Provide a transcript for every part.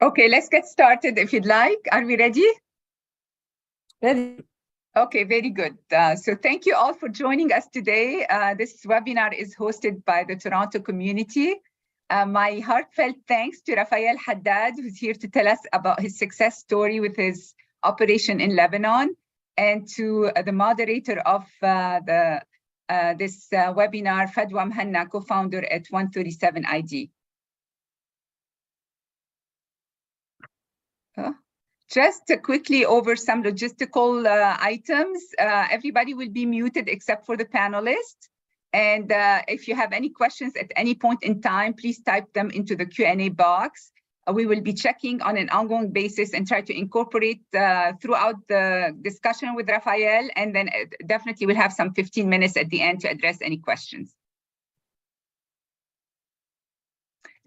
Okay, let's get started if you'd like. Are we ready? Ready. Okay, very good. So thank you all for joining us today. This webinar is hosted by the Toronto community. My heartfelt thanks to Raphael Haddad, who's here to tell us about his success story with his operation in Lebanon, and to the moderator of this webinar, Fadwa Mohanna, co-founder at 137 ID. Just quickly over some logistical items. Everybody will be muted except for the panelists. And if you have any questions at any point in time, please type them into the Q&A box. We will be checking on an ongoing basis and try to incorporate throughout the discussion with Raphael. And then definitely we'll have some 15 minutes at the end to address any questions.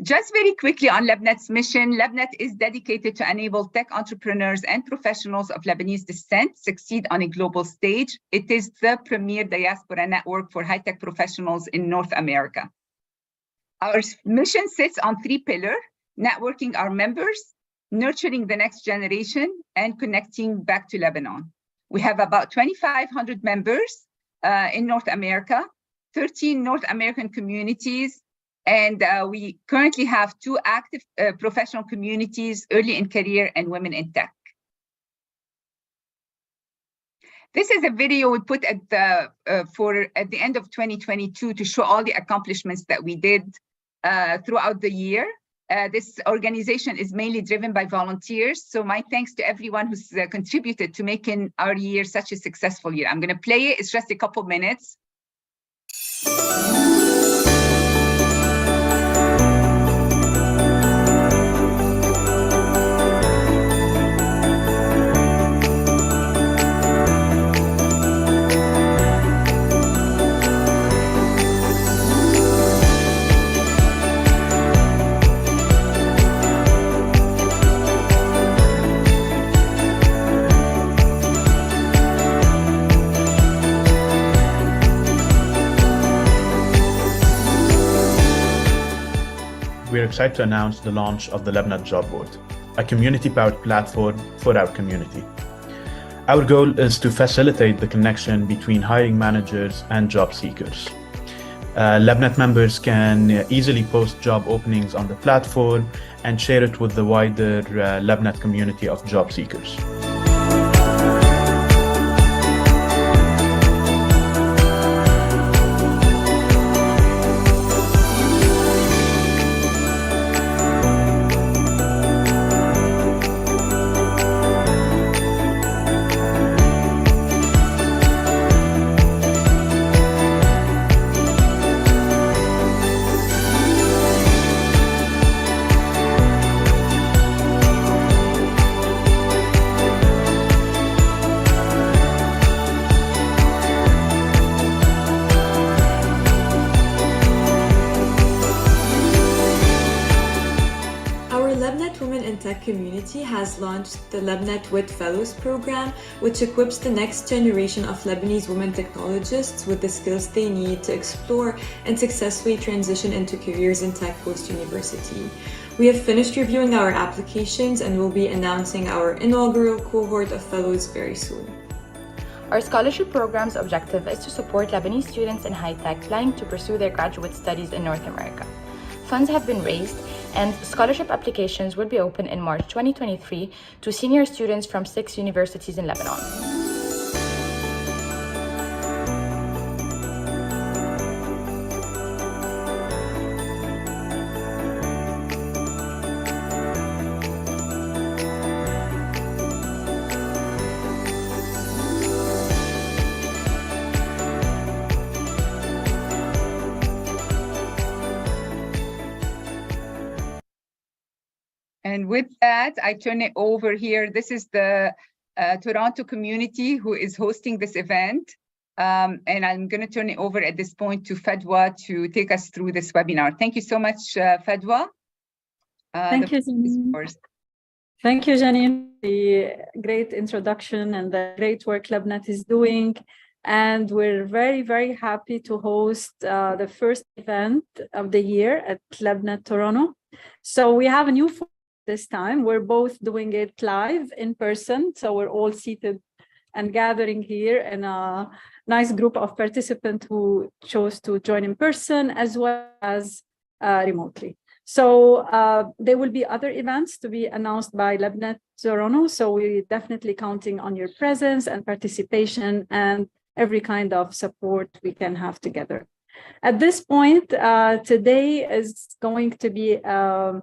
Just very quickly on LebNet's mission, LebNet is dedicated to enable tech entrepreneurs and professionals of Lebanese descent succeed on a global stage. It is the premier diaspora network for high-tech professionals in North America. Our mission sits on three pillars: networking our members, nurturing the next generation, and connecting back to Lebanon. We have about 2,500 members in North America, 13 North American communities, and we currently have 2 active professional communities, early in career and women in tech. This is a video we put at the end of 2022 to show all the accomplishments that we did throughout the year. This organization is mainly driven by volunteers, so my thanks to everyone who's contributed to making our year such a successful year. I'm going to play it. It's just a couple minutes. We're excited to announce the launch of the LebNet Job Board, a community-powered platform for our community. Our goal is to facilitate the connection between hiring managers and job seekers. LebNet members can easily post job openings on the platform and share it with the wider LebNet community of job seekers. Community has launched the LebNet WIT Fellows program, which equips the next generation of Lebanese women technologists with the skills they need to explore and successfully transition into careers in tech post-university. We have finished reviewing our applications and will be announcing our inaugural cohort of fellows very soon. Our scholarship program's objective is to support Lebanese students in high tech planning to pursue their graduate studies in North America. Funds have been raised, and scholarship applications will be open in March 2023 to senior students from 6 universities in Lebanon. And with that, I turn it over here. This is the Toronto community who is hosting this event. And I'm going to turn it over at this point to Fadwa to take us through this webinar. Thank you so much, Fadwa. Thank you, Janine. Thank you, Janine, for the great introduction and the great work LebNet is doing. And we're very, very happy to host the first event of the year at LebNet Toronto. So we have a new this time. We're both doing it live in person. So we're all seated and gathering here in a nice group of participants who chose to join in person as well as remotely. So there will be other events to be announced by LebNet Toronto. So we're definitely counting on your presence and participation and every kind of support we can have together. At this point, today is going to be a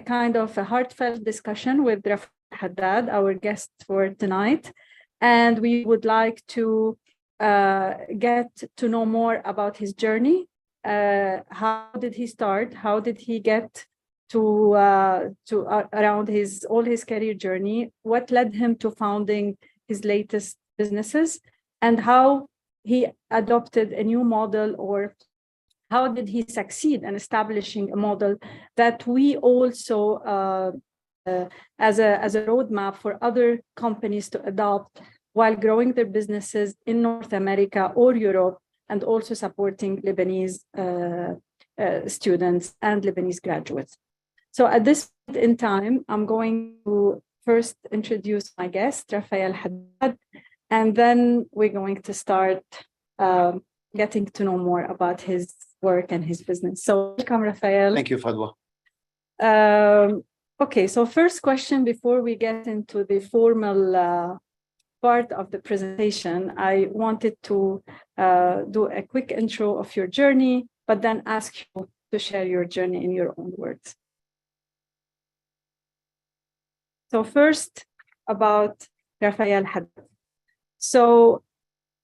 kind of a heartfelt discussion with Raphael Haddad, our guest for tonight. And we would like to get to know more about his journey. How did he start? How did he get to around all his career journey? What led him to founding his latest businesses? And how he adopted a new model, or how did he succeed in establishing a model that we also as a roadmap for other companies to adopt while growing their businesses in North America or Europe, and also supporting Lebanese students and Lebanese graduates. So at this point in time, I'm going to first introduce my guest, Raphael Haddad, and then we're going to start getting to know more about his work and his business. So welcome, Raphael. Thank you, Fadwa. Okay, so first question before we get into the formal part of the presentation, I wanted to do a quick intro of your journey, but then ask you to share your journey in your own words. So first, about Raphael Haddad. So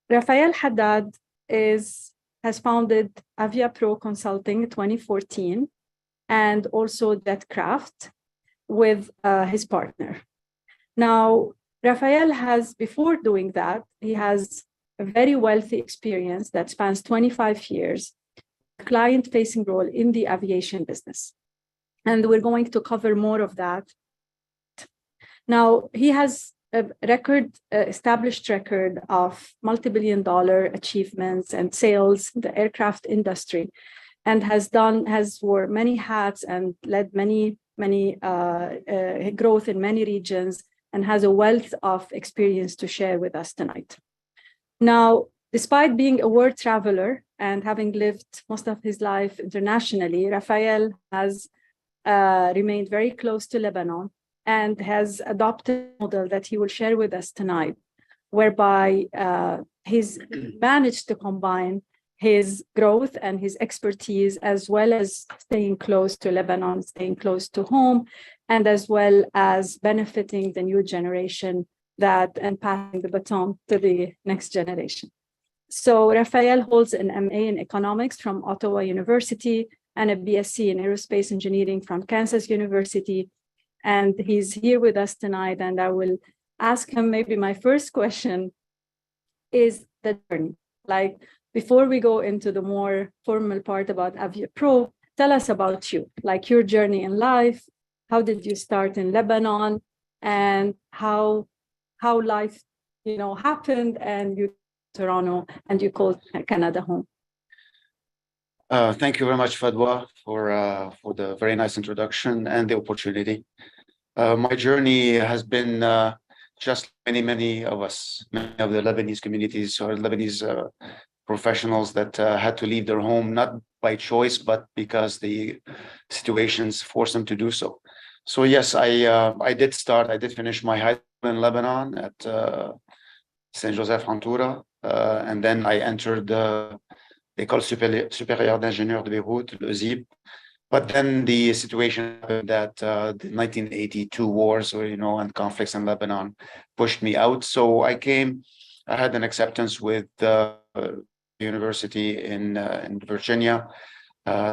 Raphael Haddad has founded AviaPro Consulting in 2014 and also JetCraft with his partner. Now, Raphael has, before doing that, he has a very wealthy experience that spans 25 years, client-facing role in the aviation business. And we're going to cover more of that. Now, he has a established record of multi-billion-dollar achievements and sales in the aircraft industry, and has wore many hats and led many growth in many regions, and has a wealth of experience to share with us tonight. Now, despite being a world traveler and having lived most of his life internationally, Raphael has remained very close to Lebanon and has adopted a model that he will share with us tonight, whereby he's managed to combine his growth and his expertise, as well as staying close to Lebanon, staying close to home, and as well as benefiting the new generation and passing the baton to the next generation. So Raphael holds an MA in economics from Ottawa University and a BSc in aerospace engineering from Kansas University. And he's here with us tonight, and I will ask him, maybe my first question is the journey. Like, before we go into the more formal part about AviaPro, tell us about you, like your journey in life. How did you start in Lebanon, and how life, happened, and you Toronto, and you called Canada home? Thank you very much, Fadwa, for the very nice introduction and the opportunity. My journey has been just many of us, many of the Lebanese communities or Lebanese professionals that had to leave their home, not by choice, but because the situations forced them to do so. So yes, I did finish my high school in Lebanon at Saint Joseph Hantoura, and then I entered l'École supérieure d'ingénieurs de Beyrouth, le ZIB. But then the situation happened that the 1982 wars, and conflicts in Lebanon pushed me out. So I had an acceptance with the university in Virginia.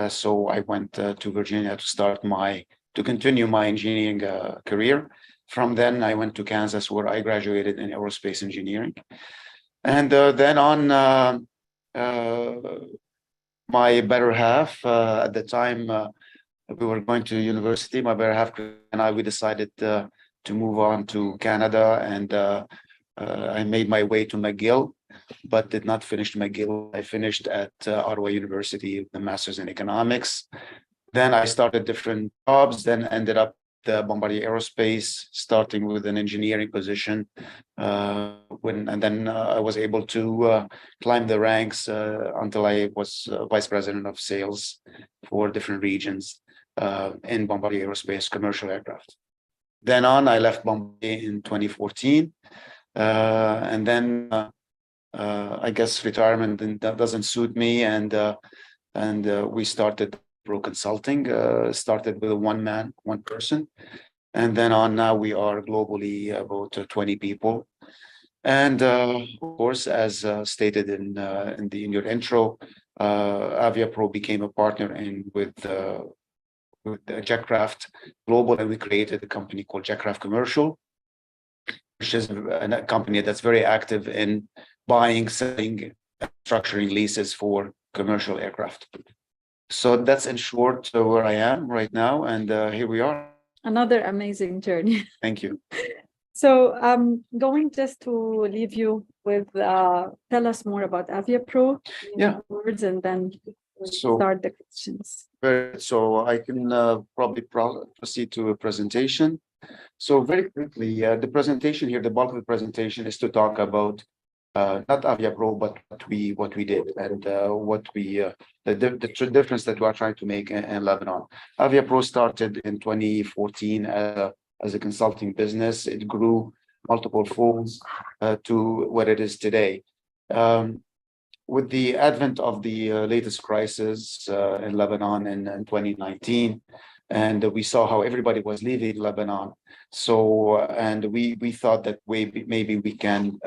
So I went to Virginia to continue my engineering career. From then I went to Kansas, where I graduated in aerospace engineering. And then on, my better half, at the time we were going to university, my better half and we decided to move on to Canada, and I made my way to McGill, but did not finish McGill. I finished at Ottawa University, the Master's in Economics. Then I started different jobs, then ended up Bombardier Aerospace, starting with an engineering position. And then I was able to climb the ranks until I was vice president of sales for different regions in Bombardier Aerospace commercial aircraft. Then on, I left Bombardier in 2014, and then I guess retirement that doesn't suit me, and we started Pro Consulting. Started with one person, and then on now we are globally about 20 people. And of course, as stated in your intro, AviaPro became a partner with Jetcraft Global, and we created a company called Jetcraft Commercial, which is a company that's very active in buying, selling, structuring leases for commercial aircraft. So that's in short where I am right now, and here we are. Another amazing journey. Thank you. So I'm going just to leave you with tell us more about AviaPro in words, and then we'll start the questions. So I can probably proceed to a presentation. So very quickly, the presentation here, the bulk of the presentation is to talk about not AviaPro, but what we did and the difference that we are trying to make in Lebanon. AviaPro started in 2014 as a consulting business. It grew multiple folds to what it is today. With the advent of the latest crisis in Lebanon in 2019, and we saw how everybody was leaving Lebanon. So, and we thought that maybe we can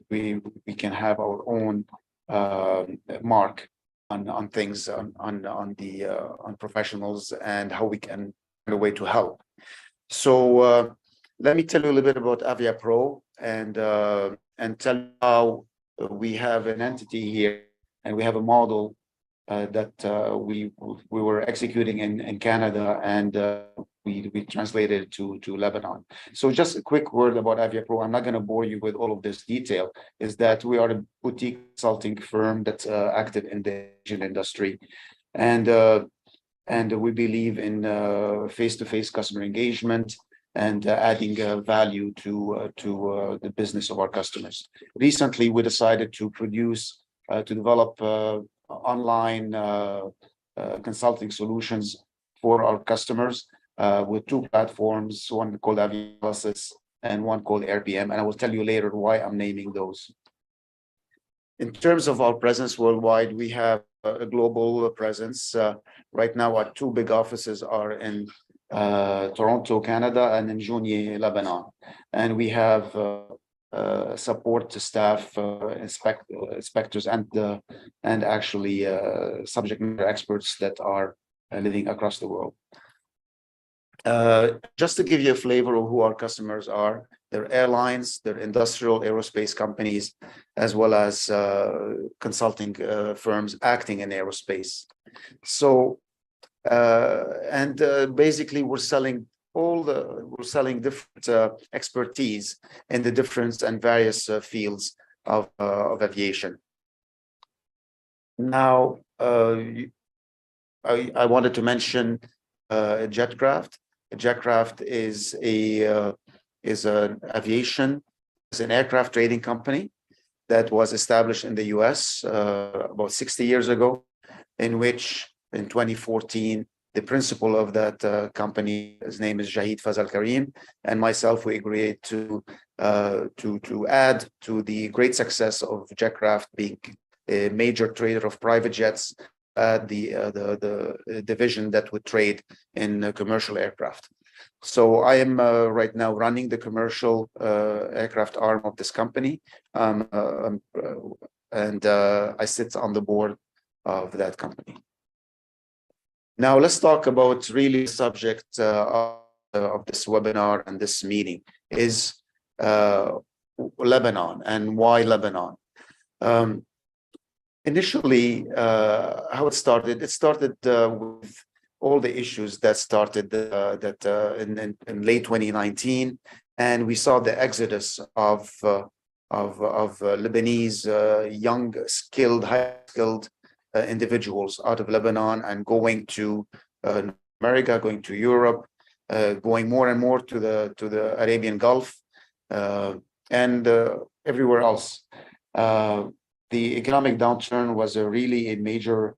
we can have our own mark on things, on professionals, and how we can find a way to help. So let me tell you a little bit about AviaPro and tell you how we have an entity here, and we have a model that we were executing in Canada, and we translated it to Lebanon. So just a quick word about AviaPro. I'm not going to bore you with all of this detail. Is that we are a boutique consulting firm that's active in the Asian industry, and we believe in face-to-face customer engagement and adding value to the business of our customers. Recently, we decided to develop online consulting solutions for our customers with two platforms, one called Avianalysis and one called RPM, and I will tell you later why I'm naming those. In terms of our presence worldwide, we have a global presence. Right now, our two big offices are in Toronto, Canada, and in Jounieh, Lebanon, and we have support staff, inspectors, and actually subject matter experts that are living across the world. Just to give you a flavor of who our customers are, they're airlines, they're industrial aerospace companies, as well as consulting firms acting in aerospace. So, basically, we're selling different expertise in the different and various fields of aviation. Now, I wanted to mention Jetcraft. Jetcraft is an aircraft trading company that was established in the US about 60 years ago, in which in 2014, the principal of that company, his name is Jahid Fazal Karim, and myself, we agreed to add to the great success of Jetcraft being a major trader of private jets, the division that would trade in commercial aircraft. So I am right now running the commercial aircraft arm of this company, and I sit on the board of that company. Now let's talk about really the subject of this webinar and this meeting is Lebanon and why Lebanon. Initially, how it started with all the issues that started in late 2019, and we saw the exodus of Lebanese young, skilled, high-skilled individuals out of Lebanon and going to America, going to Europe, going more and more to the Arabian Gulf and everywhere else. The economic downturn was really a major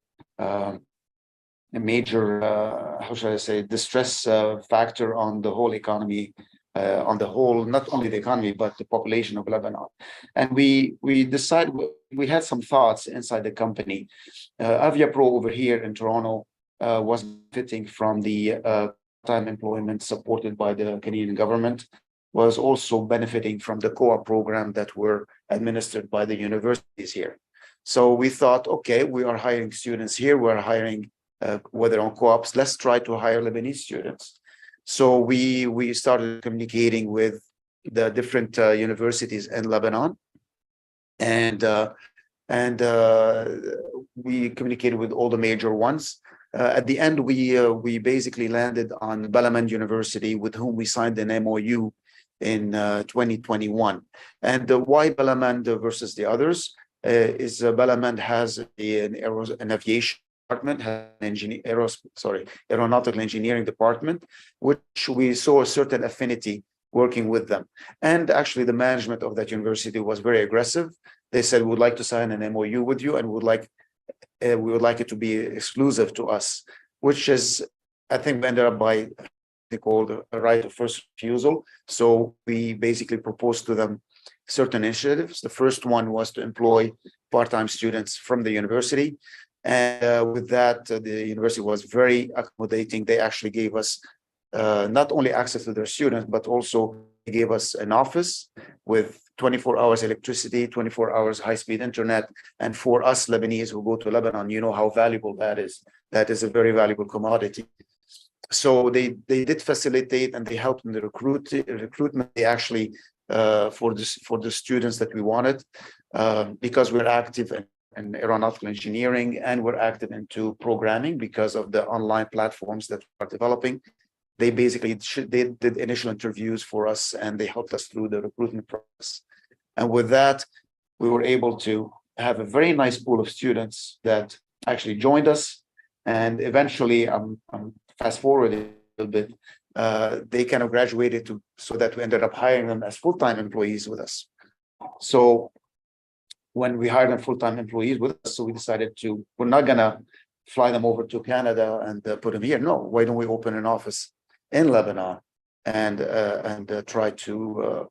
how should I say, distress factor on the whole economy, on the whole, not only the economy, but the population of Lebanon. And we decided, we had some thoughts inside the company. AviaPro over here in Toronto was benefiting from the time employment supported by the Canadian government, was also benefiting from the co-op program that were administered by the universities here. So we thought, okay, we are hiring students here, we're hiring whether on co-ops, let's try to hire Lebanese students. So we started communicating with the different universities in Lebanon, and we communicated with all the major ones. At the end, we basically landed on Lebanon University, with whom we signed an MOU in 2021. And why Lebanon versus the others is Lebanon has an aviation department, has an aeronautical engineering department, which we saw a certain affinity working with them. And actually the management of that university was very aggressive. They said, we would like to sign an MOU with you, and we would like it to be exclusive to us, which is, I think, we ended up by called a right of first refusal. So we basically proposed to them certain initiatives. The first one was to employ part-time students from the university. And with that, the university was very accommodating. They actually gave us not only access to their students, but also gave us an office with 24 hours electricity, 24 hours high-speed internet. And for us Lebanese who go to Lebanon, you know how valuable that is. That is a very valuable commodity. So they did facilitate, and they helped in the recruitment. They actually for the students that we wanted, because we're active in aeronautical engineering, and we're active into programming because of the online platforms that we are developing. They basically did initial interviews for us, and they helped us through the recruitment process. And with that, we were able to have a very nice pool of students that actually joined us. And eventually, fast forward a little bit, they kind of graduated so that we ended up hiring them as full-time employees with us. So when we hired them full-time employees with us, so we decided we're not gonna fly them over to Canada and put them here. No, why don't we open an office in Lebanon and try to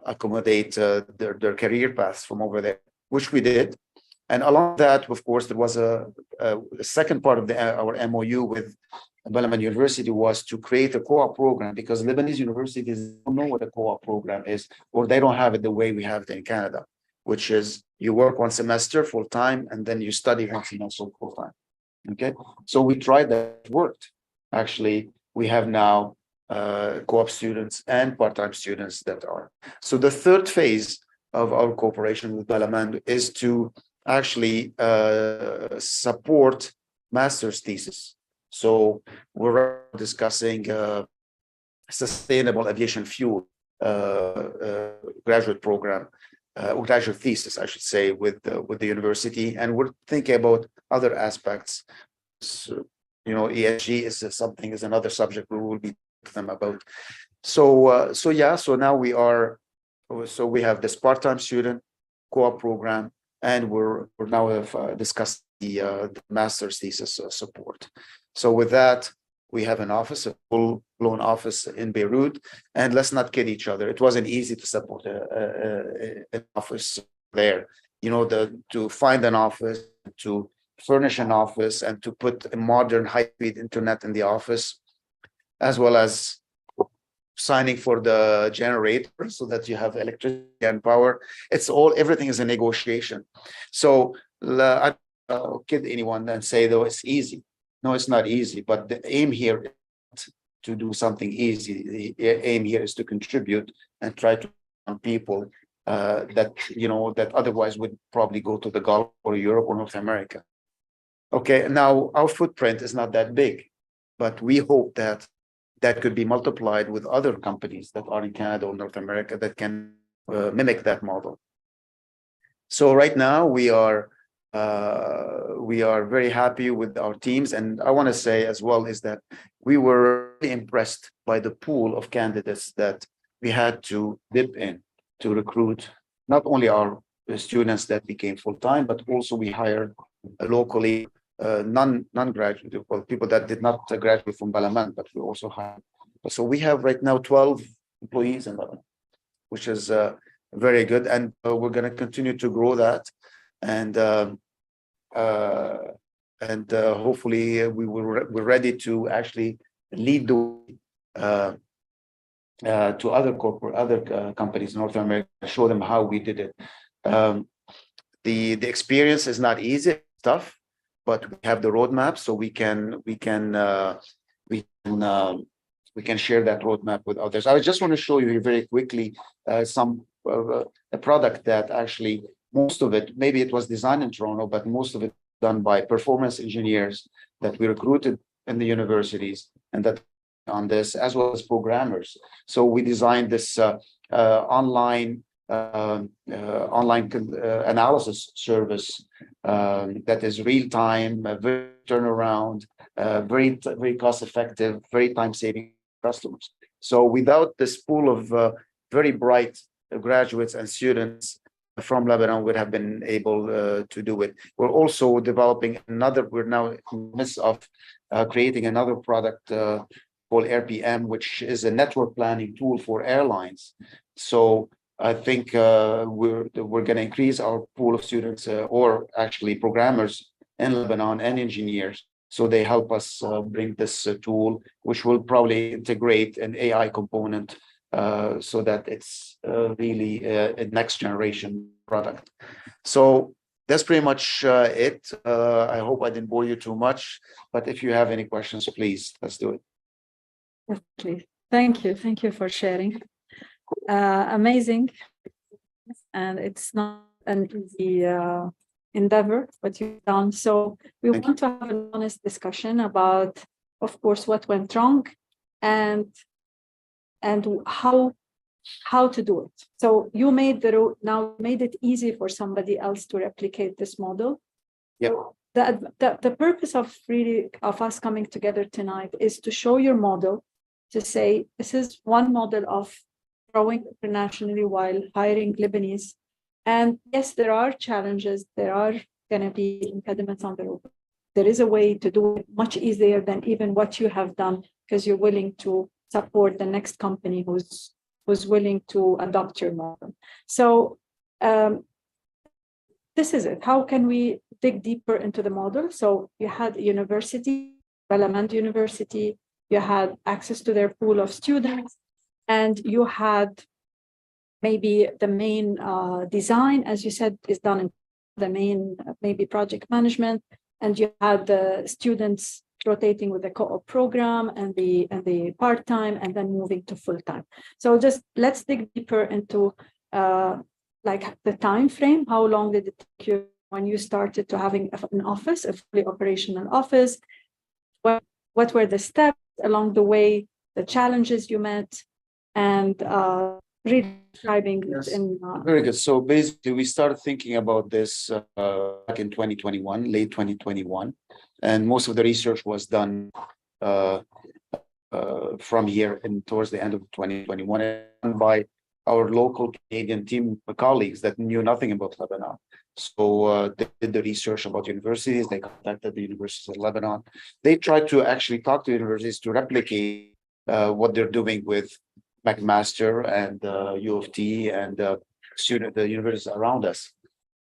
accommodate their career paths from over there, which we did. And along that, of course, there was a second part of our MOU with Lebanon University was to create a co-op program, because Lebanese universities don't know what a co-op program is, or they don't have it the way we have it in Canada, which is you work one semester full-time and then you study one semester full-time. Okay, so we tried that, it worked. Actually, we have now co-op students and part-time students that are. So the third phase of our cooperation with Lebanon is to actually support master's thesis. So we're discussing sustainable aviation fuel graduate program, or graduate thesis, I should say, with the university, and we're thinking about other aspects. So, you know, ESG is another subject we will be talking to them about. So so now we have this part-time student co-op program, and we're now have discussed the master's thesis support. So with that, we have an office, a full-blown office in Beirut, and let's not kid each other. It wasn't easy to support an office there. You know, to find an office, to furnish an office, and to put a modern high-speed internet in the office, as well as signing for the generator so that you have electricity and power. Everything is a negotiation. So I don't kid anyone and say, though, it's easy. No, it's not easy, but the aim here is to do something easy. The aim here is to contribute and try to find people that otherwise would probably go to the Gulf or Europe or North America. Okay, now our footprint is not that big, but we hope that could be multiplied with other companies that are in Canada or North America that can mimic that model. So right now we are We are very happy with our teams. And I want to say as well is that we were really impressed by the pool of candidates that we had to dip in to recruit not only our students that became full-time, but also we hired locally non-graduate, well, people that did not graduate from Balaman, but we also hired. So we have right now 12 employees in Lebanon, which is very good. And we're going to continue to grow that. And hopefully we're ready to actually lead the way to other companies in North America, show them how we did it. The experience is not easy, it's tough, but we have the roadmap, so we can share that roadmap with others. I just want to show you here very quickly a product that actually most of it, maybe it was designed in Toronto, but most of it done by performance engineers that we recruited in the universities and that on this, as well as programmers. So we designed this online analysis service that is real time, very turnaround, very cost effective, very time saving customers. So without this pool of very bright graduates and students from Lebanon would have been able to do it. We're also developing we're now in the midst of creating another product called RPM, which is a network planning tool for airlines. So I think we're going to increase our pool of students or actually programmers in Lebanon and engineers. So they help us bring this tool, which will probably integrate an AI component so that it's really a next generation product. So that's pretty much it. I hope I didn't bore you too much, but if you have any questions, please, let's do it. Definitely. Thank you for sharing. Amazing. And it's not an easy endeavor, what you've done. So we want to have an honest discussion about, of course, what went wrong and how to do it. So you made made it easy for somebody else to replicate this model. Yeah. The purpose of us coming together tonight is to show your model, to say this is one model of growing internationally while hiring Lebanese. And yes, there are challenges. There are going to be impediments on the road. There is a way to do it much easier than even what you have done, because you're willing to support the next company who's willing to adopt your model. So this is it. How can we dig deeper into the model? So you had a university, Balaman University, you had access to their pool of students, and you had maybe the main design, as you said, is done in the main, maybe project management, and you had the students rotating with the co-op program and the part-time, and then moving to full-time. So just let's dig deeper into like the time frame. How long did it take you when you started to having an office, a fully operational office? What were the steps along the way, the challenges you met, and really describing it in very good. So basically we started thinking about this back in 2021, late 2021, and most of the research was done from here and towards the end of 2021 and by our local Canadian team colleagues that knew nothing about Lebanon. So they did the research about universities. They contacted the universities of Lebanon. They tried to actually talk to universities to replicate what they're doing with McMaster and U of T and the universities around us.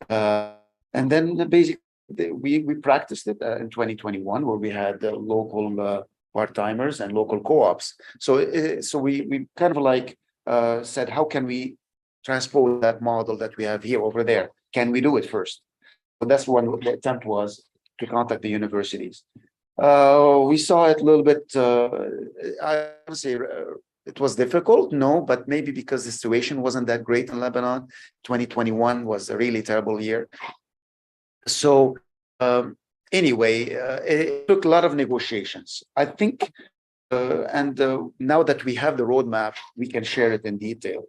And then basically we practiced it in 2021, where we had local part-timers and local co-ops. So we kind of like said, how can we transpose that model that we have here over there? Can we do it first? So that's what the attempt was, to contact the universities. We saw it a little bit, I would say it was difficult, no, but maybe because the situation wasn't that great in Lebanon. 2021 was a really terrible year. So anyway, it took a lot of negotiations, I think. Now that we have the roadmap, we can share it in detail.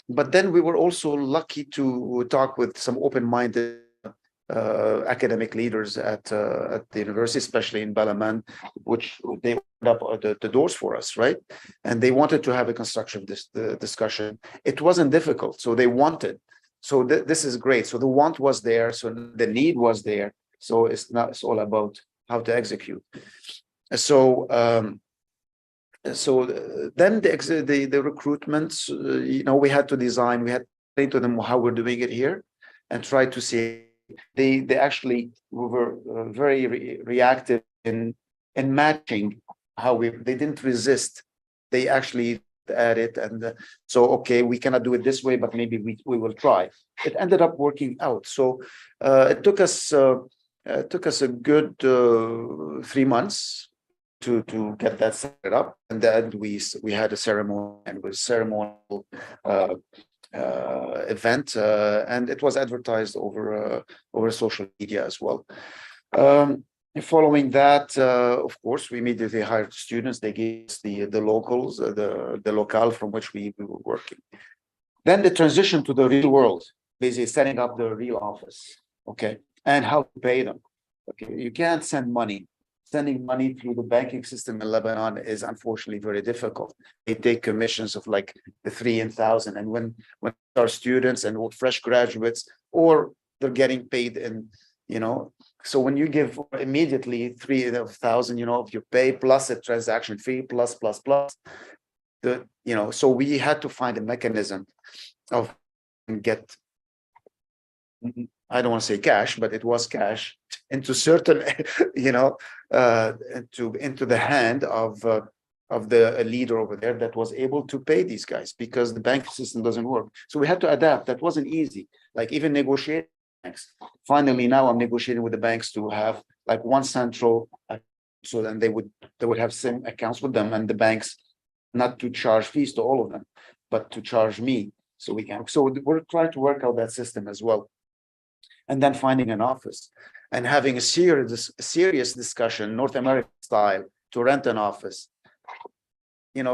But then we were also lucky to talk with some open-minded academic leaders at the university, especially in Lebanon, which they opened up the doors for us, right? And they wanted to have a constructive discussion. It wasn't difficult, so they wanted. So this is great. So the want was there, so the need was there. So it's all about how to execute. So then the recruitment, we had to design. We had to explain to them how we're doing it here, and try to see. They actually were very reactive in matching how they didn't resist. They actually at it, and so okay, we cannot do it this way, but maybe we will try. It ended up working out. So it took us a good 3 months to get that set up, and then we had a ceremony, and it was ceremonial event, and it was advertised over social media as well. Following that, of course, we immediately hired students. They gave us the locals, the locale from which we were working. Then the transition to the real world, basically setting up the real office, okay, and how to pay them. Okay, you can't send money. Sending money through the banking system in Lebanon is unfortunately very difficult. They take commissions of like the 3,000, and when our students and fresh graduates, or they're getting paid in, so when you give immediately 3,000, of your pay plus a transaction fee plus, so we had to find a mechanism of get, I don't want to say cash, but it was cash into certain, into the hand of the leader over there that was able to pay these guys, because the bank system doesn't work. So we had to adapt. That wasn't easy. Like even negotiating banks. Finally, now I'm negotiating with the banks to have like one central, so then they would have same accounts with them, and the banks not to charge fees to all of them, but to charge me. So we're trying to work out that system as well. And then finding an office and having a serious discussion, North American style, to rent an office.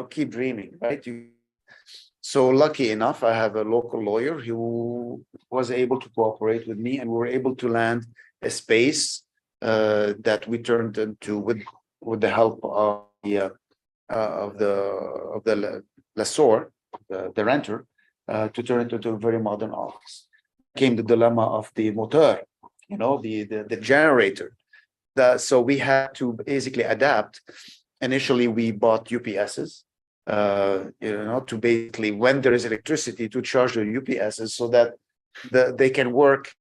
Keep dreaming, right? So lucky enough, I have a local lawyer who was able to cooperate with me, and we were able to land a space that we turned into with the help of the lessor, the renter, to turn it into a very modern office. Came the dilemma of the motor, the generator. So we had to basically adapt. Initially, we bought UPSs, to basically, when there is electricity, to charge the UPSs so that they can work,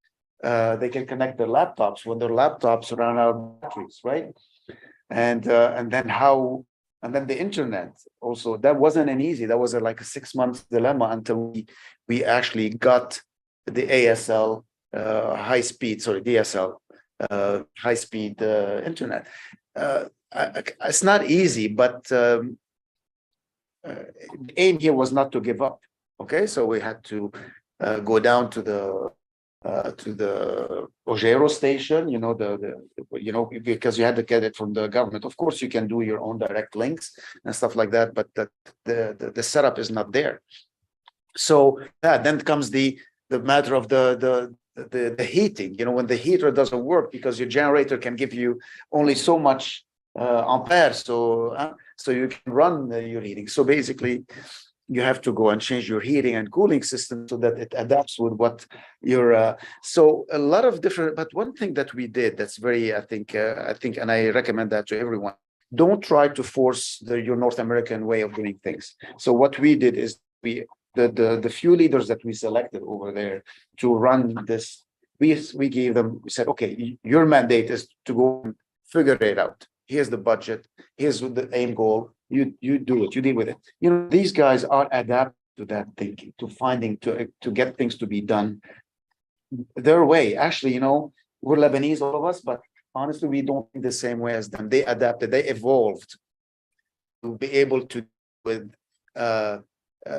they can connect their laptops when their laptops run out of batteries, right? And then the internet also. That wasn't an easy. That was like a 6 month dilemma until we actually got the ASL DSL high speed internet. It's not easy, but the aim here was not to give up. Okay, so we had to go down to the Ojero station, because you had to get it from the government. Of course, you can do your own direct links and stuff like that, but the setup is not there. So then comes the matter of the heating. When the heater doesn't work because your generator can give you only so much ampere, so you can run your heating. So basically, you have to go and change your heating and cooling system so that it adapts with what your. So a lot of different. But one thing that we did that's very, I think, and I recommend that to everyone. Don't try to force your North American way of doing things. So what we did is the few leaders that we selected over there to run this, we gave them, we said, okay, your mandate is to go and figure it out. Here's the budget. Here's the aim goal. You do it. You deal with it. These guys are adapted to that thinking, to finding, to get things to be done their way. Actually, we're Lebanese, all of us, but honestly, we don't think the same way as them. They adapted. They evolved to be able to with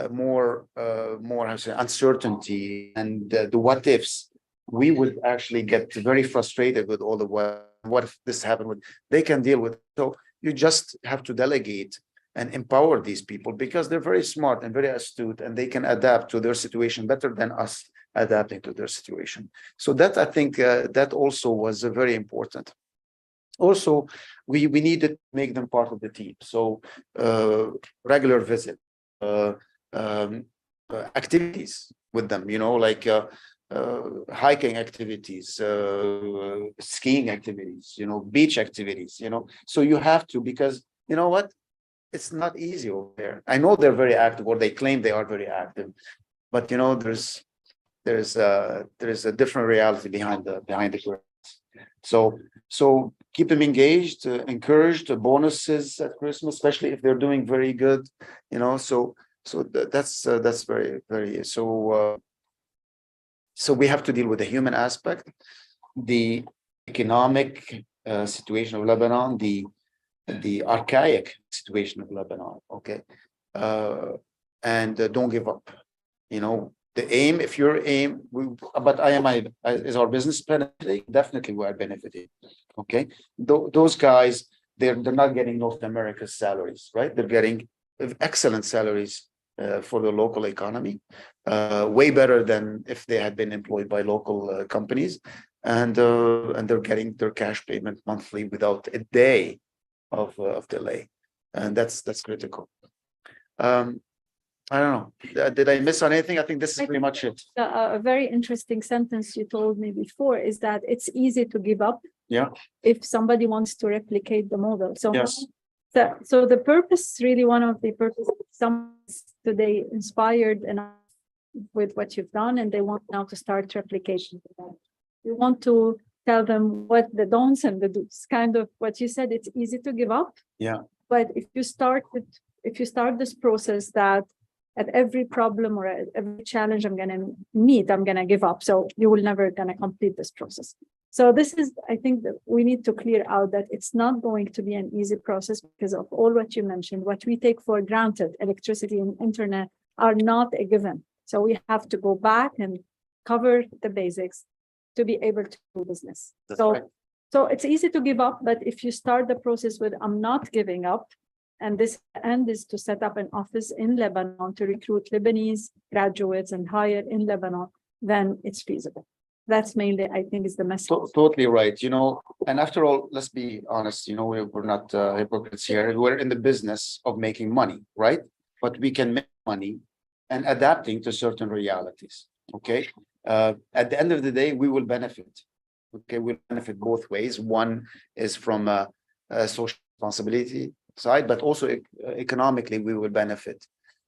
more uncertainty and the what ifs. We would actually get very frustrated with all the what if this happened. They can deal with it. So you just have to delegate and empower these people, because they're very smart and very astute, and they can adapt to their situation better than us adapting to their situation. So that, I think, that also was very important. Also, we needed to make them part of the team. So regular visit, activities with them, like hiking activities, skiing activities, beach activities, so you have to, because you know what, it's not easy over there. I know they're very active, or they claim they are very active, but there's a different reality behind the curtains. So keep them engaged, encouraged, bonuses at Christmas, especially if they're doing very good, so that's very, very, so we have to deal with the human aspect, the economic situation of Lebanon, the archaic situation of Lebanon, okay? And don't give up. The aim, if your aim, but is our business benefiting? Definitely we are benefiting, okay? Those guys, they're not getting North America's salaries, right? They're getting excellent salaries for the local economy, way better than if they had been employed by local companies, and they're getting their cash payment monthly without a day of delay, and that's critical. I don't know. Did I miss on anything? I think this is pretty much it. A very interesting sentence you told me before is that it's easy to give up. Yeah. If somebody wants to replicate the model. So yes. So the purpose, really one of the purposes, someone's today inspired enough with what you've done, and they want now to start replication. You want to tell them what the don'ts and the do's. Kind of what you said, it's easy to give up. Yeah. But if you start this process that at every problem or at every challenge I'm going to meet, I'm going to give up. So you will never going to complete this process. So this is, I think that we need to clear out that it's not going to be an easy process because of all what you mentioned. What we take for granted, electricity and internet, are not a given. So we have to go back and cover the basics to be able to do business. That's right. So it's easy to give up, but if you start the process with I'm not giving up, and this end is to set up an office in Lebanon to recruit Lebanese graduates and hire in Lebanon, then it's feasible. That's mainly, I think, is the message. Totally right. And after all, let's be honest, we're not hypocrites here. We're in the business of making money, right? But we can make money and adapting to certain realities, okay? At the end of the day, we will benefit, okay? We'll benefit both ways. One is from a social responsibility side, but also economically, we will benefit.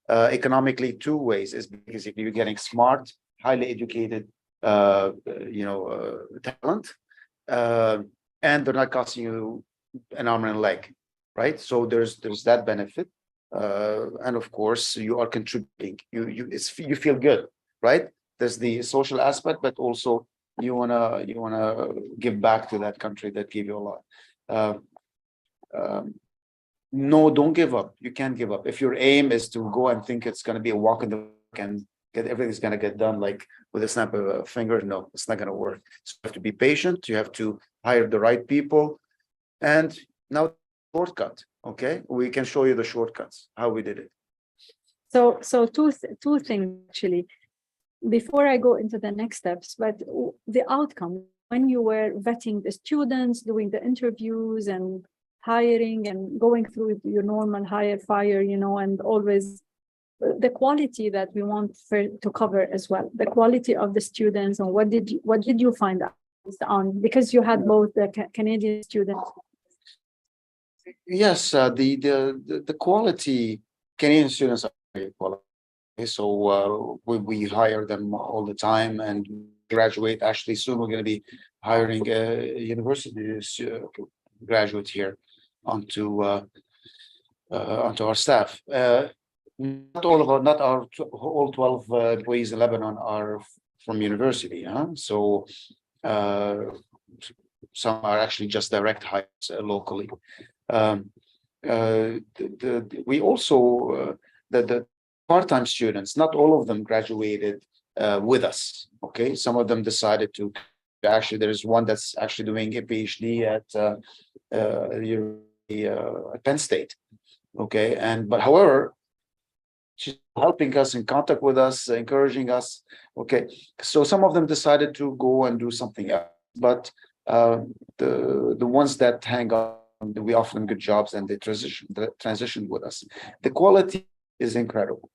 Economically, two ways is basically you're getting smart, highly educated, talent, and they're not costing you an arm and a leg, right? So there's that benefit, and of course you are contributing. You feel good, right? There's the social aspect, but also you wanna give back to that country that gave you a lot. No, don't give up. You can't give up. If your aim is to go and think it's going to be a walk in the park and everything's going to get done like with a snap of a finger, no, it's not going to work. So you have to be patient. You have to hire the right people. And now, shortcut. Okay, we can show you the shortcuts how we did it. So two things actually. Before I go into the next steps, but the outcome when you were vetting the students, doing the interviews and hiring and going through your normal hire fire, and always the quality that we want to cover as well, the quality of the students, and what did you find out on, because you had both the Canadian students. Yes, the quality Canadian students are very quality. So we hire them all the time and graduate. Actually, soon we're going to be hiring a university graduate here onto our staff. Not all 12 employees in Lebanon are from university, so some are actually just direct hires locally. We also the part-time students, not all of them graduated with us. Okay, some of them decided to. Actually, there is one that's actually doing a PhD at Penn State, Okay, but however, she's helping us, in contact with us, encouraging us. Okay, so some of them decided to go and do something else, but the ones that hang on, we offer them good jobs and they transition with us. The quality is incredible,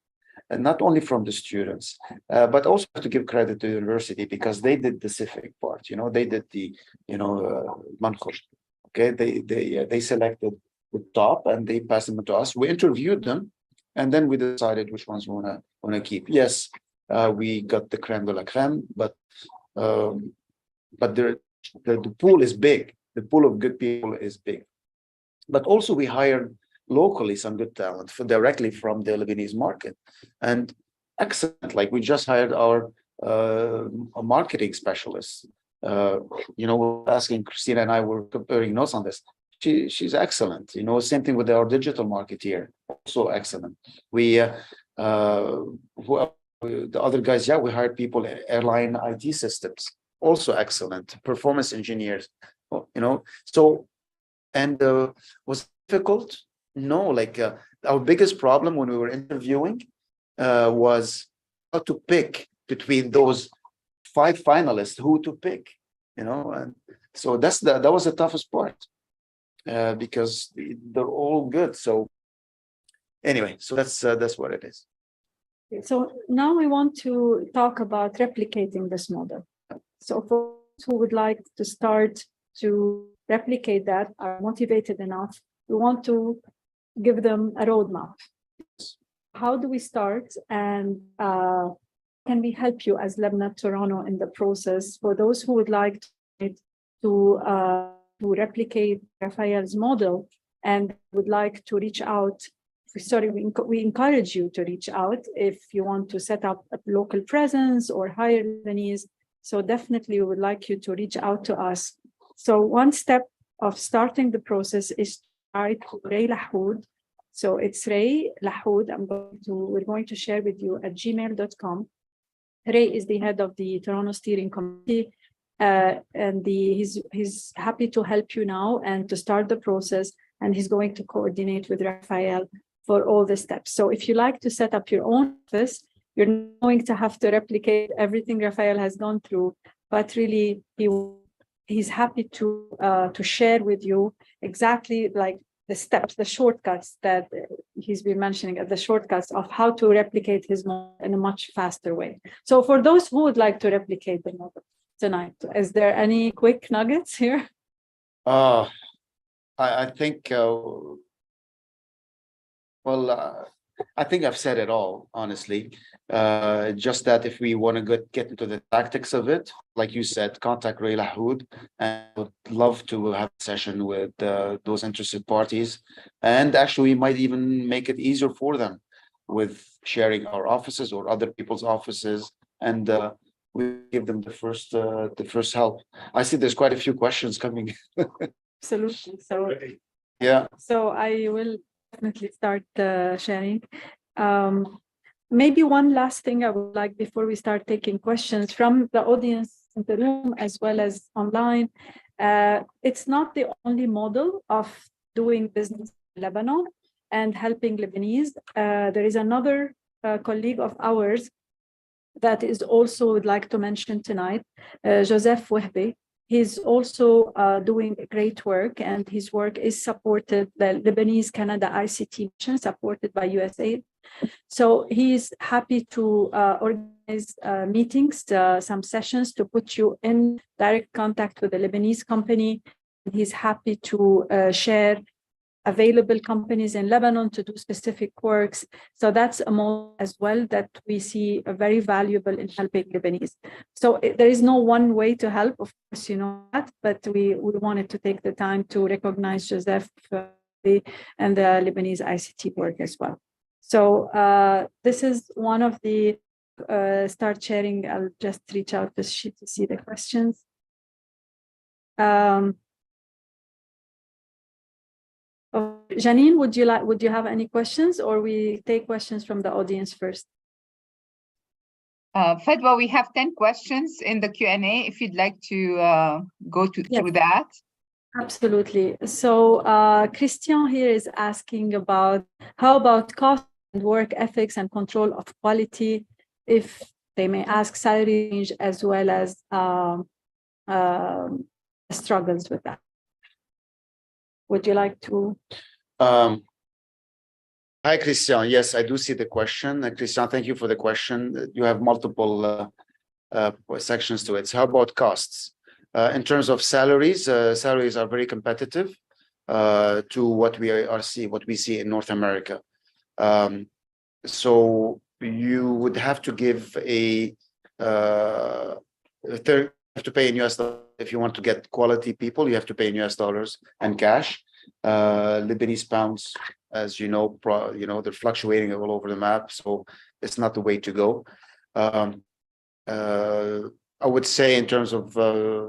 and not only from the students, but also have to give credit to the university, because they did the civic part. You know, they did the mankhoj. Okay, they selected the top and they passed them to us. We interviewed them, and then we decided which ones we wanna keep. Yes, we got the crème de la crème, but the pool is big. The pool of good people is big. But also we hired locally some good talent directly from the Lebanese market, and excellent. Like we just hired our a marketing specialist. We're asking Christina and I were comparing notes on this. She's excellent. Same thing with our digital marketeer, also excellent. The other guys, we hired people in airline IT systems, also excellent. Performance engineers, so. And was it difficult? No, our biggest problem when we were interviewing was how to pick between those 5 finalists, who to pick, and so that was the toughest part, because they're all good. So anyway, so that's what it is. So now we want to talk about replicating this model. So for those who would like to start to replicate that, are motivated enough, we want to give them a roadmap. How do we start, and can we help you as LebNet Toronto in the process for those who would like to replicate Raphael's model and would like to reach out? We encourage you to reach out if you want to set up a local presence or hire Lebanese. So definitely we would like you to reach out to us. So one step of starting the process is to write to Ray Lahoud. So it's Ray Lahoud. We're going to share with you at gmail.com. Ray is the head of the Toronto Steering Committee, and he's happy to help you now and to start the process. And he's going to coordinate with Raphael for all the steps. So if you like to set up your own office, you're not going to have to replicate everything Raphael has gone through, but really he's happy to share with you exactly like the steps, the shortcuts that he's been mentioning, the shortcuts of how to replicate his model in a much faster way. So for those who would like to replicate the model tonight, is there any quick nuggets here? I think, I think I've said it all, honestly. Just that if we want to get into the tactics of it, like you said, contact Ray Lahoud, and would love to have a session with those interested parties. And actually, we might even make it easier for them with sharing our offices or other people's offices, and we give them the first help. I see there's quite a few questions coming. Absolutely. So yeah. So I will definitely start sharing. Maybe one last thing I would like before we start taking questions from the audience in the room as well as online. It's not the only model of doing business in Lebanon and helping Lebanese. There is another colleague of ours that is also would like to mention tonight, Joseph Wehbe. He's also doing great work, and his work is supported, the Lebanese Canada ICT mission, supported by USAID. So he's happy to organize meetings, some sessions to put you in direct contact with the Lebanese company. He's happy to share available companies in Lebanon to do specific works. So that's a model as well that we see very valuable in helping Lebanese. So there is no one way to help, of course, you know that, but we wanted to take the time to recognize Joseph and the Lebanese ICT work as well. So this is one of the start sharing. I'll just reach out this sheet to see the questions. Janine, would you have any questions, or we take questions from the audience first? Fadwa, we have 10 questions in the Q&A if you'd like to go through that. Absolutely. So Christian here is asking about how about cost and work ethics and control of quality, if they may ask salary range as well as struggles with that. Would you like to? Hi, Christian. Yes, I do see the question. Christian, thank you for the question. You have multiple sections to it. So how about costs? In terms of salaries, salaries are very competitive to what we see in North America. So you would have to give have to pay in US dollars. If you want to get quality people, you have to pay in US dollars and cash. Lebanese pounds, as you know, they're fluctuating all over the map, so it's not the way to go. I would say in terms of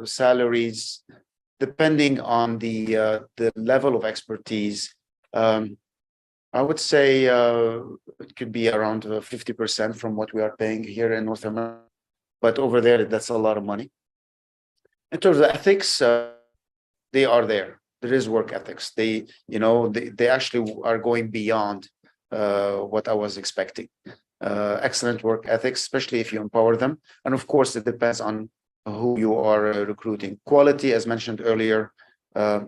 salaries, depending on the level of expertise, I would say it could be around 50% from what we are paying here in North America, but over there, that's a lot of money. In terms of ethics, they are there. There is work ethics. They actually are going beyond what I was expecting. Excellent work ethics, especially if you empower them. And of course, it depends on who you are recruiting. Quality, as mentioned earlier,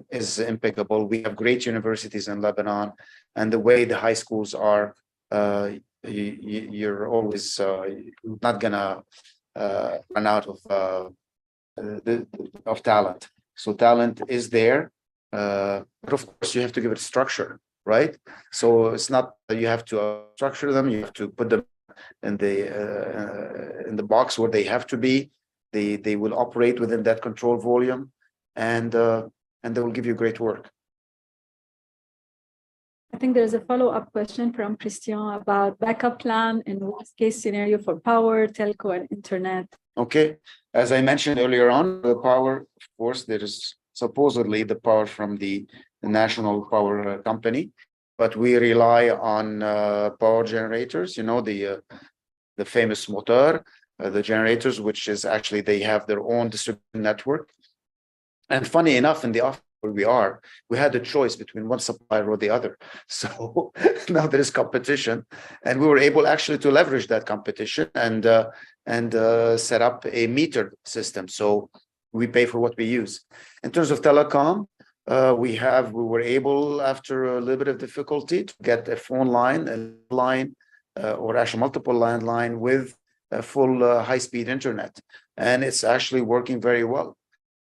is impeccable. We have great universities in Lebanon, and the way the high schools are, you're always not gonna run out of talent. So talent is there, but of course you have to give it structure, right? So it's not that you have to structure them. You have to put them in the box where they have to be. They will operate within that control volume, and they will give you great work. I think there's a follow-up question from Christian about backup plan in worst case scenario for power, telco, and internet. Okay, as I mentioned earlier on, the power, of course, there is supposedly the power from the national power company, but we rely on power generators. You know, the famous motor, the generators, which is actually they have their own distributed network. And funny enough, in the office where we had a choice between one supplier or the other. So now there is competition, and we were able actually to leverage that competition and set up a metered system. So we pay for what we use. In terms of telecom, we were able, after a little bit of difficulty, to get a phone line, or actually multiple landline with a full high-speed internet, and it's actually working very well.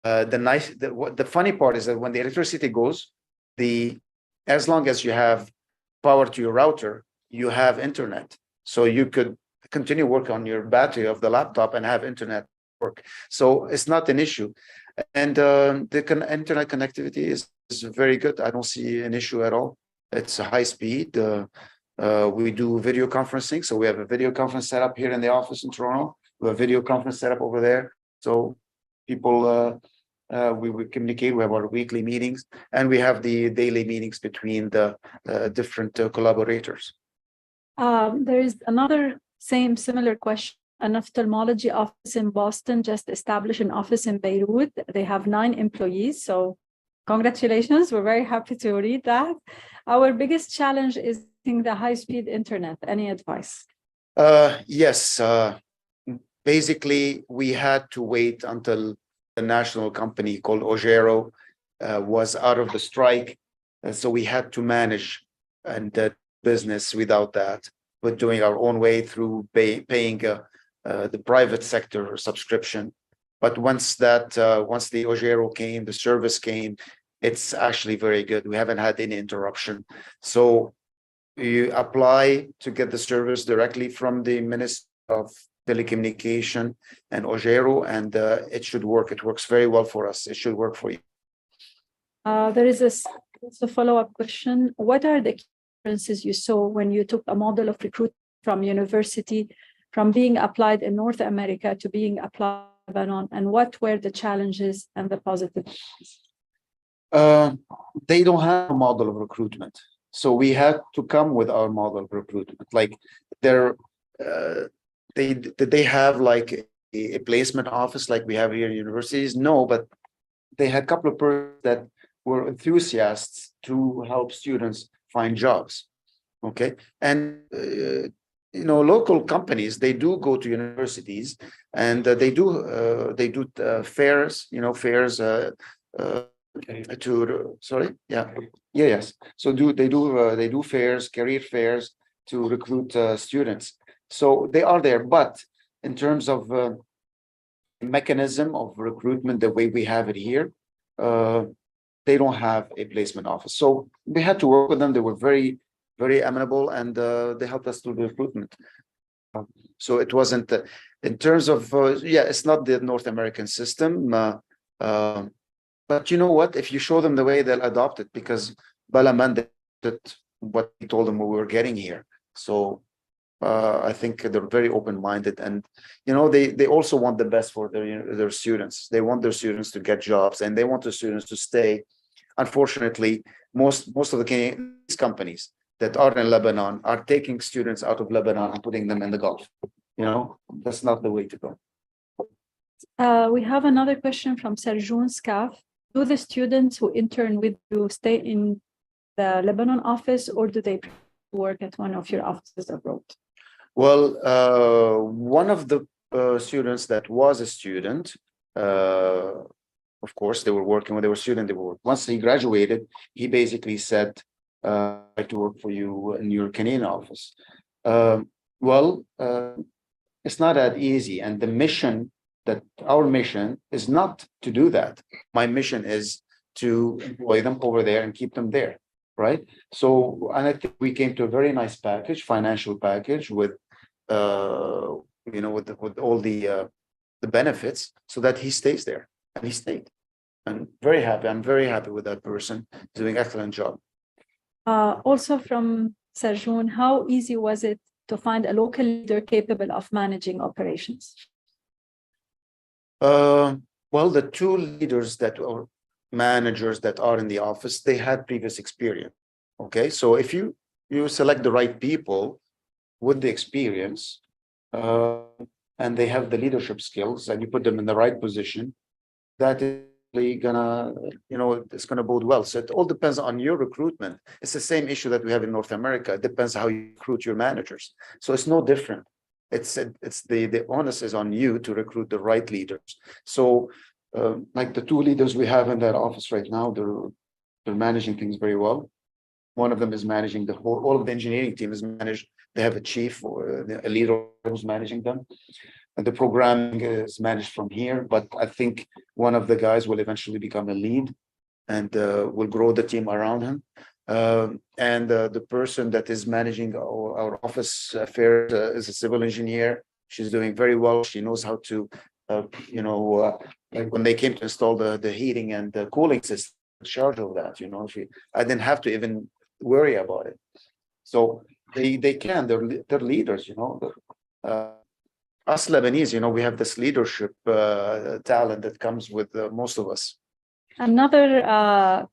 The funny part is that when the electricity goes, as long as you have power to your router, you have internet. So you could continue work on your battery of the laptop and have internet work. So it's not an issue. And the internet connectivity is very good. I don't see an issue at all. It's a high speed. We do video conferencing. So we have a video conference set up here in the office in Toronto. We have a video conference set up over there. So people, we communicate. We have our weekly meetings, and we have the daily meetings between the different collaborators. There is another similar question. An ophthalmology office in Boston just established an office in Beirut. They have 9 employees. So congratulations. We're very happy to read that. Our biggest challenge is the high-speed internet. Any advice? Yes. Basically, we had to wait until the national company called Ogero was out of the strike. So we had to manage and that business without that, but doing our own way through paying the private sector subscription. But once the Ogero came, the service came, it's actually very good. We haven't had any interruption. So you apply to get the service directly from the Ministry of Telecommunication and Ogero, and it should work. It works very well for us. It should work for you. There is a follow-up question. What are the differences you saw when you took a model of recruitment from university, from being applied in North America to being applied in Lebanon, and what were the challenges and the positives? They don't have a model of recruitment. So we had to come with our model of recruitment. Like did they have like a placement office like we have here in universities? No, but they had a couple of persons that were enthusiasts to help students find jobs. Okay, and local companies, they do go to universities, and they do fairs, fairs to sorry, yes. So they do fairs, career fairs to recruit students. So they are there, but in terms of mechanism of recruitment, the way we have it here, they don't have a placement office. So we had to work with them. They were very, very amenable, and they helped us through the recruitment. So it wasn't in terms of it's not the North American system, but you know what? If you show them the way, they'll adopt it, because Balaman did what we told them we were getting here. So I think they're very open-minded, and they also want the best for their students. They want their students to get jobs, and they want their students to stay. Unfortunately, most of the Canadian companies that are in Lebanon are taking students out of Lebanon and putting them in the Gulf. That's not the way to go. We have another question from Serjoun Scaf. Do the students who intern with you stay in the Lebanon office, or do they work at one of your offices abroad? Well, one of the students that was a student, of course, they were working when they were student. They were, once he graduated, he basically said, "I like to work for you in your Canadian office." It's not that easy, and our mission is not to do that. My mission is to employ them over there and keep them there, right? So, and I think we came to a very nice package, financial package with, with all the benefits, so that he stays there, and he stayed. I'm very happy. I'm very happy with that person doing excellent job. Also from Serjoun, how easy was it to find a local leader capable of managing operations? Well, the two leaders that are managers that are in the office, they had previous experience. Okay, so if you select the right people with the experience, and they have the leadership skills, and you put them in the right position, that is gonna, it's gonna bode well. So it all depends on your recruitment. It's the same issue that we have in North America. It depends how you recruit your managers. So it's no different. It's the onus is on you to recruit the right leaders. So like the two leaders we have in that office right now, they're managing things very well. One of them is managing all of the engineering team is managed. They have a chief or a leader who's managing them. And the programming is managed from here, but I think one of the guys will eventually become a lead, and will grow the team around him. And the person that is managing our office affairs is a civil engineer. She's doing very well. She knows how to, like when they came to install the heating and the cooling system, in charge of that. I didn't have to even worry about it. So they're leaders. Us Lebanese, we have this leadership talent that comes with most of us. Another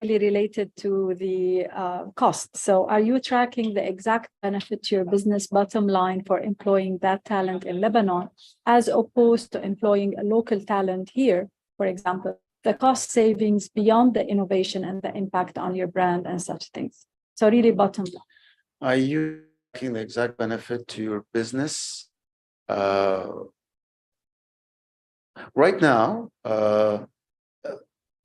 related to the cost. So are you tracking the exact benefit to your business bottom line for employing that talent in Lebanon, as opposed to employing a local talent here, for example, the cost savings beyond the innovation and the impact on your brand and such things? So really bottom line. Are you tracking the exact benefit to your business? Right now, our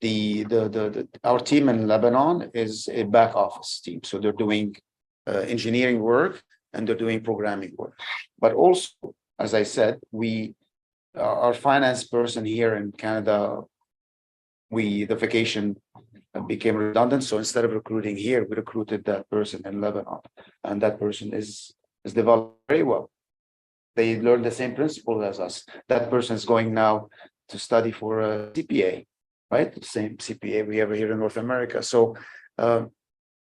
team in Lebanon is a back office team. So they're doing engineering work, and they're doing programming work. But also, as I said, our finance person here in Canada, the vacation became redundant. So instead of recruiting here, we recruited that person in Lebanon, and that person is developed very well. They learn the same principles as us. That person is going now to study for a CPA, right? The same CPA we have here in North America. So, are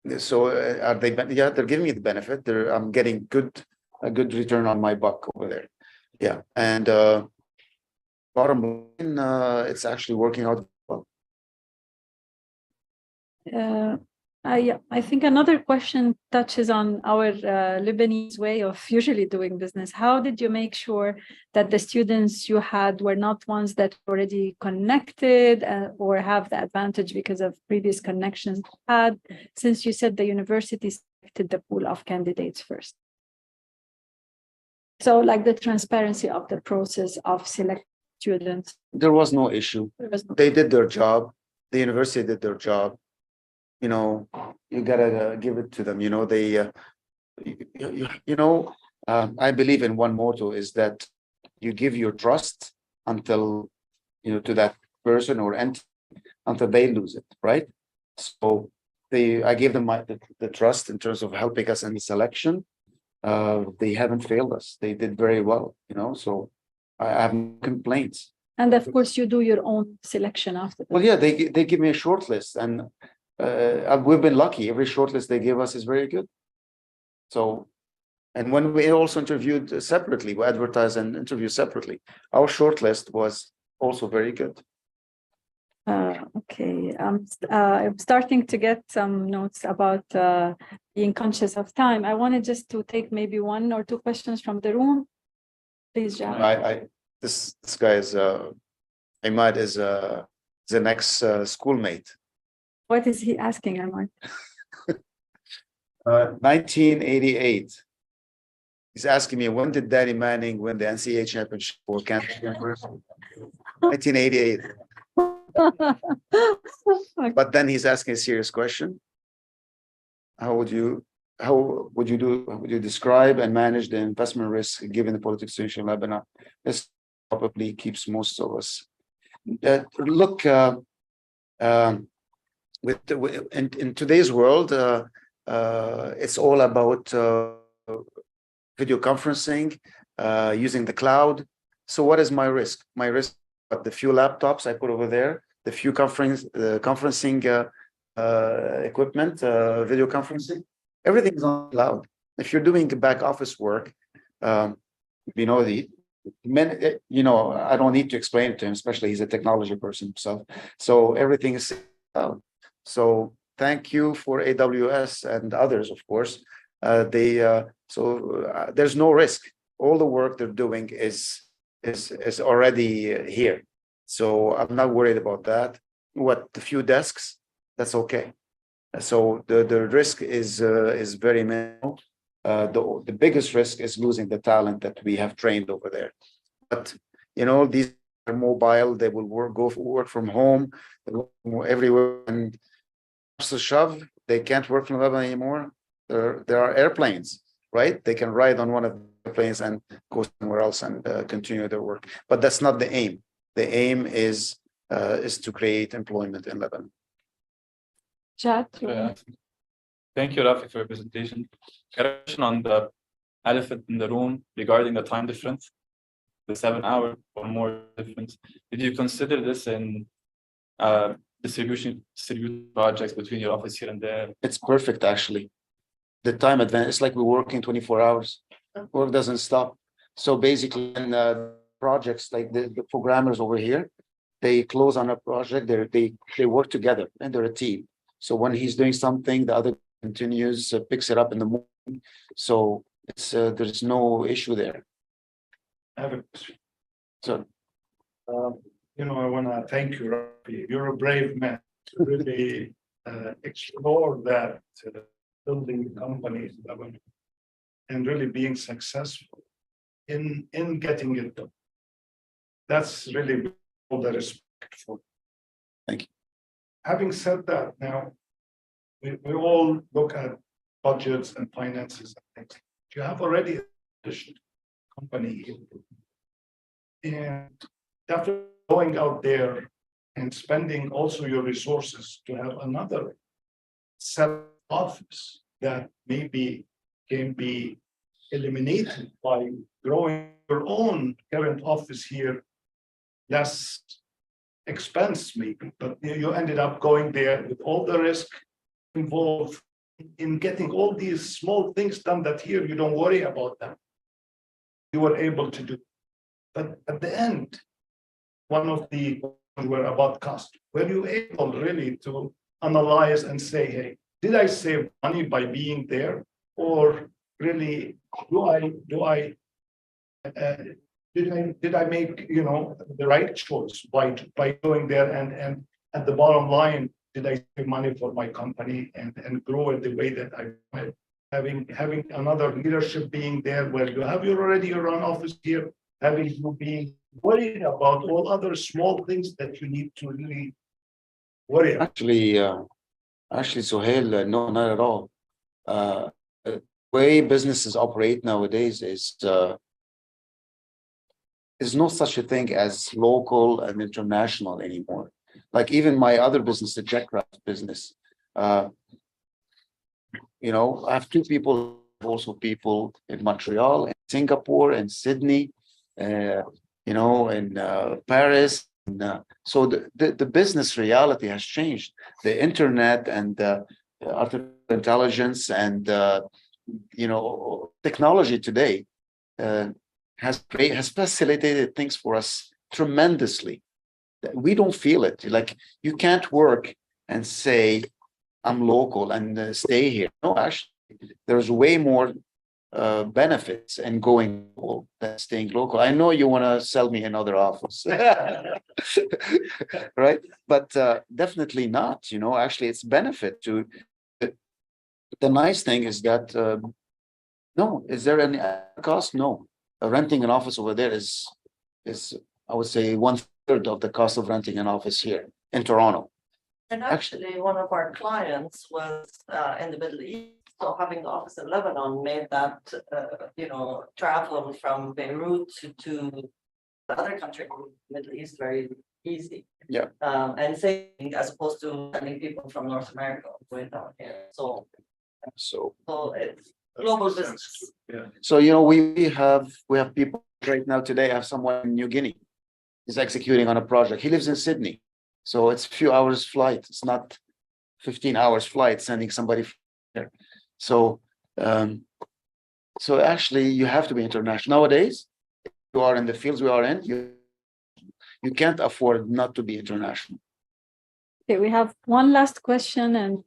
they? Yeah, they're giving me the benefit. I'm getting a good return on my buck over there. Yeah, and bottom line, it's actually working out well. Yeah, I think another question touches on our Lebanese way of usually doing business. How did you make sure that the students you had were not ones that already connected or have the advantage because of previous connections had, since you said the university selected the pool of candidates first? So like the transparency of the process of selecting students. There was no issue. They did their job. The university did their job. You know, you gotta give it to them. You know, they, I believe in one motto is that you give your trust until, to that person or entity until they lose it, right? So I gave them the trust in terms of helping us in the selection. They haven't failed us. They did very well, so I have no complaints. And of course, you do your own selection after that. Well, yeah, they give me a short list, and we've been lucky. Every short list they give us is very good. So, and when we also interviewed separately, we advertised and interviewed separately, our short list was also very good. Okay, I'm starting to get some notes about being conscious of time. I wanted just to take maybe 1 or 2 questions from the room. Please, John. This guy is Ahmad is the next schoolmate. What is he asking, Ahmad? 1988. He's asking me, when did Danny Manning win the NCAA championship for Kansas University? 1988. But then he's asking a serious question. How would you describe and manage the investment risk given the political situation in Lebanon? This probably keeps most of us. Look, in today's world, it's all about video conferencing, using the cloud. So what is my risk? My risk are the few laptops I put over there, the few conferencing equipment, video conferencing. Everything is on the cloud. If you're doing back office work, I don't need to explain it to him, especially he's a technology person himself. So everything is cloud. So thank you for AWS and others, of course. There's no risk. All the work they're doing is already here. So I'm not worried about that. What, the few desks, that's okay. So the risk is very minimal. The biggest risk is losing the talent that we have trained over there. But these are mobile. They will work from home, everywhere. And to shove, they can't work from Lebanon anymore. There are airplanes, right? They can ride on one of the planes and go somewhere else and continue their work. But that's not the aim. The aim is to create employment in Lebanon. Chat. Thank you, Rafi, for your presentation. A question on the elephant in the room regarding the time difference, the 7-hour or more difference. Did you consider this in distribute projects between your office here and there? It's perfect, actually. The time advance, it's like we're working 24 hours. Work doesn't stop. So basically, in projects like the programmers over here, they close on a project, they work together and they're a team. So when he's doing something, the other continues, picks it up in the morning. So it's there's no issue there. I have a question. So, I want to thank you, Rafi. You're a brave man to really explore that building companies and really being successful in getting it done. That's really all the respect for. Thank you. Having said that, now we all look at budgets and finances and things. You have already a company here, and after going out there and spending also your resources to have another set office that maybe can be eliminated by growing your own current office here, less expense maybe, but you ended up going there with all the risk involved in getting all these small things done that here you don't worry about them. You were able to do. But at the end, one of the were about cost. Were you able really to analyze and say, hey, did I save money by being there, or really did I make the right choice by going there, and at the bottom line, did I save money for my company and grow it the way that I wanted? Having another leadership being there, where you have already your own office here, having you being worried about all other small things that you need to really worry about. Actually, Sohail, no, not at all. The way businesses operate nowadays is there's no such a thing as local and international anymore. Like even my other business, the Jetcraft business, I have two people, also people in Montreal, in Singapore, and Sydney, in Paris. So the business reality has changed. The internet and artificial intelligence and technology today has facilitated things for us tremendously. We don't feel it. Like, you can't work and say I'm local and stay here. No, actually, there's way more benefits in going local than staying local. I know you want to sell me another office, right? But definitely not. Actually, it's benefit to. The nice thing is that no, is there any cost? No, renting an office over there is I would say 1/3 of the cost of renting an office here in Toronto. And actually, one of our clients was in the Middle East. So having the office in Lebanon made that, travel from Beirut to the other country in the Middle East very easy. Yeah. And saving as opposed to sending people from North America way down here. So it's global business. Yeah. So we have people right now today. I have someone in New Guinea. He's executing on a project. He lives in Sydney, so it's a few hours flight. It's not 15 hours flight sending somebody there. So actually, you have to be international nowadays. If you are in the fields we are in, you can't afford not to be international. Okay, we have one last question and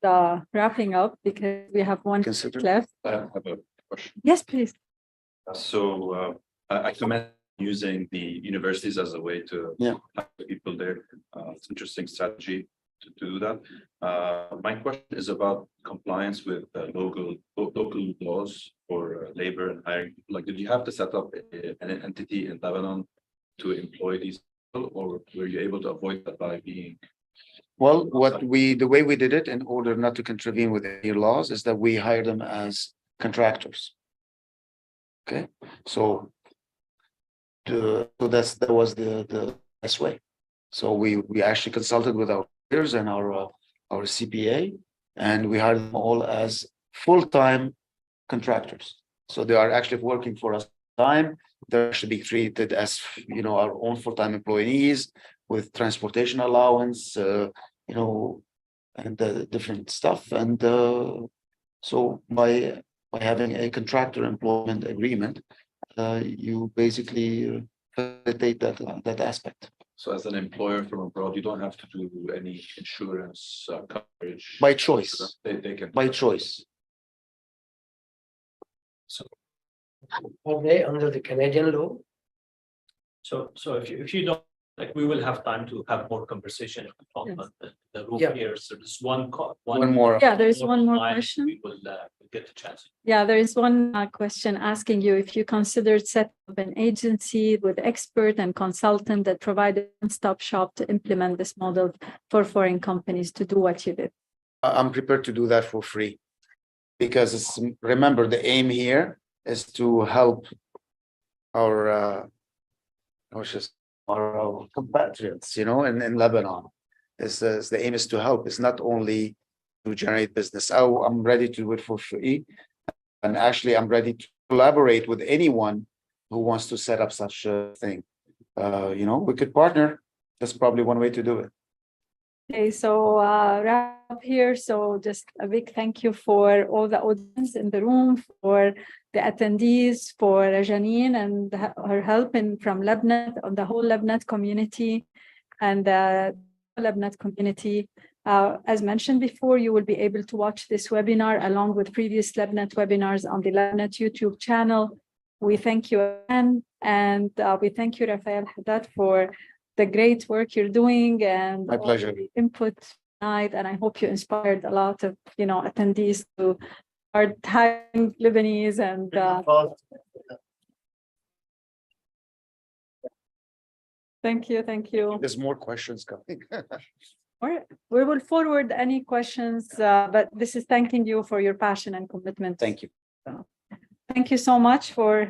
wrapping up because we have one left. I have a question. Yes, please. So I commend using the universities as a way to have people there. It's an interesting strategy to do that. My question is about compliance with local laws for labor and hiring. Like, did you have to set up an entity in Lebanon to employ these people, or were you able to avoid that by being? Well, the way we did it in order not to contravene with any laws is that we hired them as contractors. Okay, so that was the best way. So we actually consulted with our lawyers and our CPA, and we hired them all as full-time contractors. So they are actually working for us time. They should be treated as our own full-time employees with transportation allowance, and the different stuff. And so by having a contractor employment agreement, you basically facilitate that aspect. So as an employer from abroad, you don't have to do any insurance coverage? By choice. They can. By choice. So are they under the Canadian law? So if you don't, like, we will have time to have more conversation on the room here. So there's one more. Yeah, there is one more question. We will get the chance. Yeah, there is one question asking you if you considered setting up an agency with expert and consultant that provide a one-stop shop to implement this model for foreign companies to do what you did. I'm prepared to do that for free, because remember, the aim here is to help our compatriots, in Lebanon. The aim is to help. It's not only to generate business. I'm ready to do it for free, and actually, I'm ready to collaborate with anyone who wants to set up such a thing. We could partner. That's probably one way to do it. Okay, so wrap up here. So just a big thank you for all the audience in the room, for the attendees, for Janine and her help from LebNet, on the whole LebNet community, and the LebNet community. As mentioned before, you will be able to watch this webinar along with previous LebNet webinars on the LebNet YouTube channel. We thank you again, and we thank you, Raphael Haddad, for the great work you're doing and my pleasure. Input tonight. And I hope you inspired a lot of attendees to start hiring Lebanese and. Thank you. There's more questions coming. All right. We will forward any questions, but this is thanking you for your passion and commitment. Thank you. Thank you so much for